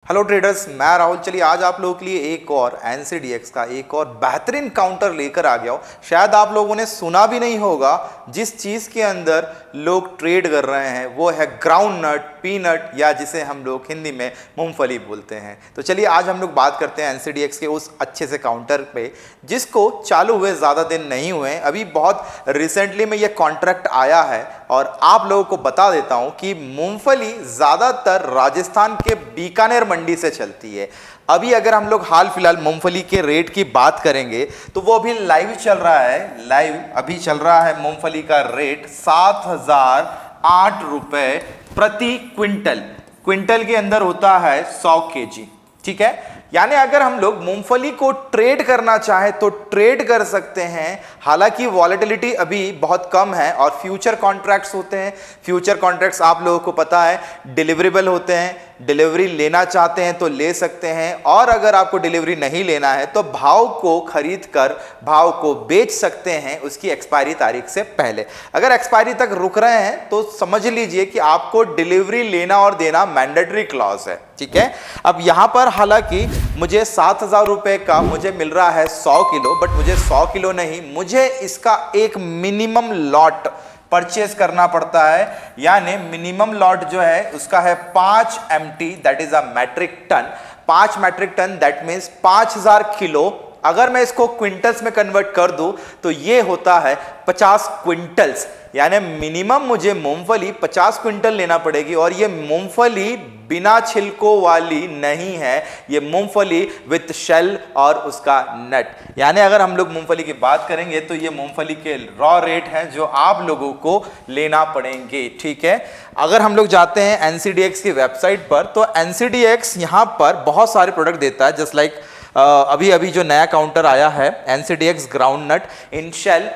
Hello traders, मैं राहुल। चलिए आज आप लोगों के लिए एक और NCDX का एक और बेहतरीन काउंटर लेकर आ गया हूँ। शायद आप लोगों ने सुना भी नहीं होगा। जिस चीज़ के अंदर लोग ट्रेड कर रहे हैं वो है ग्राउंड नट, पीनट, या जिसे हम लोग हिंदी में मूंगफली बोलते हैं। तो चलिए आज हम लोग बात करते हैं NCDX के उस अच्छे से काउंटर पे जिसको चालू हुए ज़्यादा दिन नहीं हुए, अभी बहुत रिसेंटली में ये कॉन्ट्रैक्ट आया है। और आप लोगों को बता देता हूँ कि मूंगफली ज़्यादातर राजस्थान के बीकानेर मंडी से चलती है। अभी अगर हम लोग हाल फिलहाल मूंगफली के रेट की बात करेंगे तो वो अभी लाइव चल रहा है। लाइव अभी चल रहा है मूंगफली का रेट 7,008 रुपए प्रति क्विंटल। क्विंटल के अंदर होता है 100 kg, ठीक है। यानी अगर हम लोग मूंगफली को ट्रेड करना चाहें तो ट्रेड कर सकते हैं। हालांकि वॉलेटिलिटी अभी बहुत कम है और फ्यूचर कॉन्ट्रैक्ट्स होते हैं। फ्यूचर कॉन्ट्रैक्ट्स आप लोगों को पता है डिलीवरेबल होते हैं। डिलीवरी लेना चाहते हैं तो ले सकते हैं, और अगर आपको डिलीवरी नहीं लेना है तो भाव को खरीद कर भाव को बेच सकते हैं उसकी एक्सपायरी तारीख से पहले। अगर एक्सपायरी तक रुक रहे हैं तो समझ लीजिए कि आपको डिलीवरी लेना और देना मैंडेटरी क्लॉज है, ठीक है। अब यहां पर हालांकि मुझे 7,000 रुपए का मुझे मिल रहा है 100 किलो, बट मुझे 100 किलो नहीं, मुझे इसका एक मिनिमम लॉट परचेज करना पड़ता है। यानी मिनिमम लॉट जो है उसका है 5 MT, that is a metric ton. 5 metric ton that means 5,000 kilo. अगर मैं इसको क्विंटल्स में कन्वर्ट कर दूं तो ये होता है 50 क्विंटल्स। यानी मिनिमम मुझे मूंगफली 50 क्विंटल लेना पड़ेगी, और ये मूंगफली बिना छिलकों वाली नहीं है, ये मूंगफली विथ शेल और उसका नट। यानी अगर हम लोग मूंगफली की बात करेंगे तो ये मूंगफली के रॉ रेट हैं जो आप लोगों को लेना पड़ेंगे, ठीक है। अगर हम लोग जाते हैं NCDX की वेबसाइट पर तो NCDX यहाँ पर बहुत सारे प्रोडक्ट देता है। जस्ट लाइक अभी अभी जो नया काउंटर आया है NCDX ग्राउंड नट इन शेल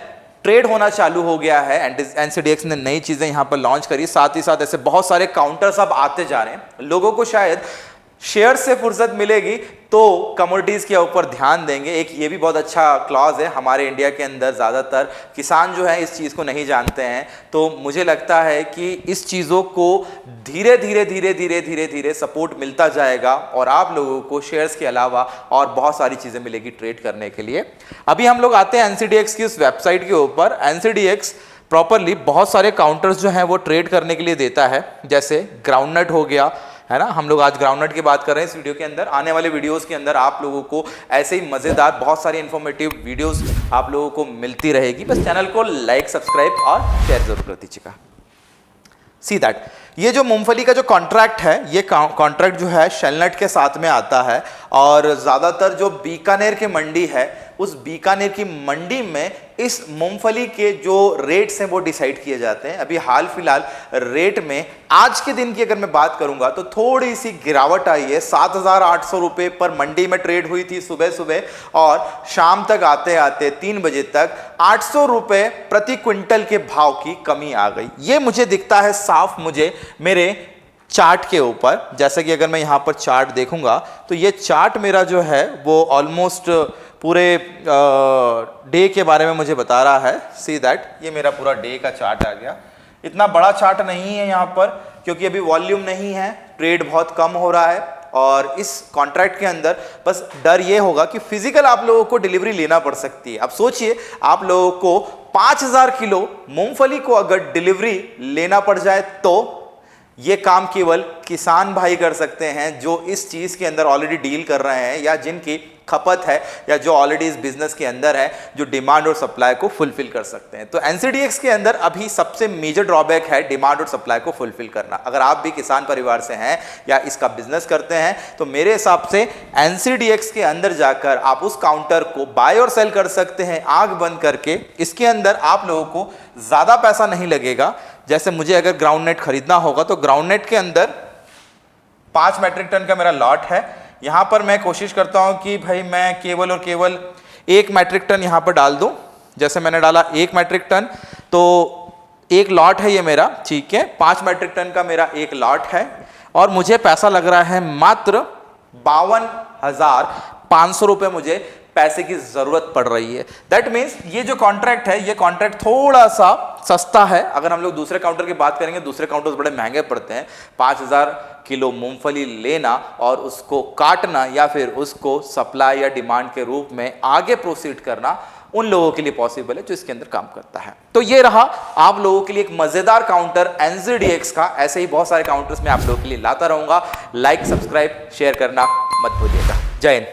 ट्रेड होना चालू हो गया है। NCDX ने नई चीजें यहां पर लॉन्च करी। साथ ही साथ ऐसे बहुत सारे काउंटर्स अब आते जा रहे हैं। लोगों को शायद शेयर से फुर्सत मिलेगी तो कमोडिटीज के ऊपर ध्यान देंगे। एक ये भी बहुत अच्छा क्लॉज है। हमारे इंडिया के अंदर ज़्यादातर किसान जो है इस चीज़ को नहीं जानते हैं, तो मुझे लगता है कि इस चीज़ों को धीरे धीरे धीरे धीरे धीरे धीरे सपोर्ट मिलता जाएगा और आप लोगों को शेयर्स के अलावा और बहुत सारी चीज़ें मिलेगी ट्रेड करने के लिए। अभी हम लोग आते हैं NCDX की उस वेबसाइट के ऊपर। NCDX प्रॉपरली बहुत सारे काउंटर्स जो हैं वो ट्रेड करने के लिए देता है, जैसे ग्राउंड नट हो गया, है ना। हम लोग आज ग्राउंड नट की बात कर रहे हैं इस वीडियो के अंदर। आने वाले वीडियोस के अंदर आप लोगों को ऐसे ही मजेदार बहुत सारी इंफॉर्मेटिव वीडियोस आप लोगों को मिलती रहेगी। बस चैनल को लाइक, सब्सक्राइब और शेयर जरूर कर दीजिएगा। सी दैट ये जो मूंगफली का जो कॉन्ट्रैक्ट है, ये कॉन्ट्रैक्ट जो है शेलनट के साथ में आता है, और ज़्यादातर जो बीकानेर की मंडी है उस बीकानेर की मंडी में इस मूंगफली के जो रेट्स हैं वो डिसाइड किए जाते हैं। अभी हाल फिलहाल रेट में आज के दिन की अगर मैं बात करूंगा तो थोड़ी सी गिरावट आई है। 7,800 रुपये पर मंडी में ट्रेड हुई थी सुबह सुबह, और शाम तक आते आते 3 बजे तक 800 रुपये प्रति क्विंटल के भाव की कमी आ गई। ये मुझे दिखता है साफ मुझे मेरे चार्ट के ऊपर। जैसे कि अगर मैं यहाँ पर चार्ट देखूंगा तो ये चार्ट मेरा जो है वो ऑलमोस्ट पूरे डे के बारे में मुझे बता रहा है। सी दैट ये मेरा पूरा डे का चार्ट आ गया। इतना बड़ा चार्ट नहीं है यहाँ पर क्योंकि अभी वॉल्यूम नहीं है, ट्रेड बहुत कम हो रहा है, और इस कॉन्ट्रैक्ट के अंदर बस डर ये होगा कि फिजिकल आप लोगों को डिलीवरी लेना पड़ सकती है। अब सोचिए आप लोगों को 5,000 किलो मूंगफली को अगर डिलीवरी लेना पड़ जाए तो ये काम केवल किसान भाई कर सकते हैं जो इस चीज़ के अंदर ऑलरेडी डील कर रहे हैं, या जिनकी खपत है, या जो ऑलरेडी इस बिजनेस के अंदर है, जो डिमांड और सप्लाई को फुलफिल कर सकते हैं। तो NCDX के अंदर अभी सबसे मेजर ड्रॉबैक है डिमांड और सप्लाई को फुलफिल करना। अगर आप भी किसान परिवार से हैं या इसका बिजनेस करते हैं तो मेरे हिसाब से NCDX के अंदर जाकर आप उस काउंटर को बाय और सेल कर सकते हैं आंख बंद करके। इसके अंदर आप लोगों को ज़्यादा पैसा नहीं लगेगा। जैसे मुझे अगर ग्राउंड नेट खरीदना होगा तो ग्राउंड नेट के अंदर 5 मैट्रिक टन का मेरा लॉट है। यहाँ पर मैं कोशिश करता हूँ कि भाई मैं केवल और केवल 1 मैट्रिक टन यहाँ पर डाल दूँ। जैसे मैंने डाला 1 मैट्रिक टन, तो एक लॉट है ये मेरा, ठीक है। 5 मैट्रिक टन का मेरा एक लॉट है, और मुझे पैसा लग रहा है मात्र 52,500 रुपये मुझे पैसे की जरूरत पड़ रही है। दैट मीन्स ये जो कॉन्ट्रैक्ट है, ये कॉन्ट्रैक्ट थोड़ा सा सस्ता है। अगर हम लोग दूसरे काउंटर की बात करेंगे, दूसरे काउंटर्स बड़े महंगे पड़ते हैं। 5000 किलो मूंगफली लेना और उसको काटना या फिर उसको सप्लाई या डिमांड के रूप में आगे प्रोसीड करना उन लोगों के लिए पॉसिबल है जो इसके अंदर काम करता है। तो ये रहा आप लोगों के लिए एक मजेदार काउंटर NZDX का। ऐसे ही बहुत सारे काउंटर्स मैं आप लोगों के लिए लाता रहूंगा। लाइक, सब्सक्राइब, शेयर करना मत भूलिएगा। जय हिंद।